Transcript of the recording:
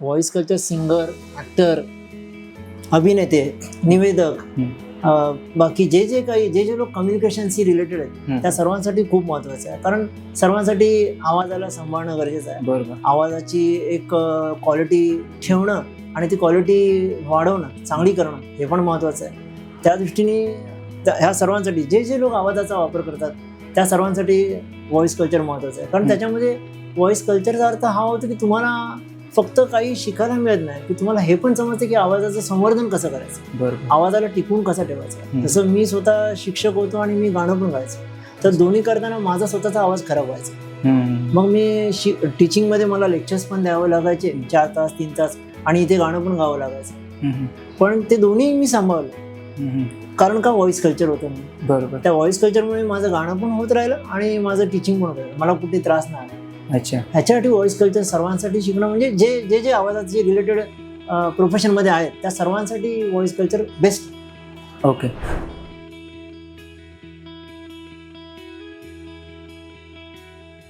Voice culture singer, actor, अभिनेते, निवेदक, बाकी जे जे लोक कम्युनिकेशनशी रिलेटेड आहेत त्या सर्वांसाठी खूप महत्त्वाचं आहे. कारण सर्वांसाठी आवाजाला सांभाळणं गरजेचं आहे. बरोबर. आवाजाची एक क्वालिटी ठेवणं आणि ती क्वालिटी वाढवणं, चांगली करणं हे पण महत्त्वाचं आहे. त्या दृष्टीने ह्या सर्वांसाठी जे लोक आवाजाचा वापर करतात त्या सर्वांसाठी व्हॉइस कल्चर महत्त्वाचं आहे. कारण त्याच्यामध्ये व्हॉइस कल्चरचा अर्थ हा होतो की तुम्हाला फक्त काही शिकायला मिळत नाही, की तुम्हाला हे पण समजतं की आवाजाचं संवर्धन कसं करायचं, बरोबर. आवाजाला टिकवून कसं ठेवायचं. जसं मी स्वतः शिक्षक होतो आणि मी गाणं पण गायचो, तर दोन्ही करताना माझा स्वतःचा आवाज खराब व्हायचा. मग मी टीचिंगमध्ये मला लेक्चर्स पण द्यावं लागायचे 4 तास 3 तास आणि इथे गाणं पण गावं लागायचं. पण ते दोन्ही मी सांभाळलं कारण का व्हॉइस कल्चर होतं मी. बरोबर. त्या व्हॉइस कल्चरमुळे माझं गाणं पण होत राहिलं आणि माझं टीचिंग पण होत राहिलं, मला कुठे त्रास नाही आला. अच्छा. ह्याच्यासाठी व्हॉइस कल्चर सर्वांसाठी शिकणं म्हणजे जे आवाजाचे रिलेटेड प्रोफेशनमध्ये आहेत त्या सर्वांसाठी व्हॉइस कल्चर बेस्ट. ओके.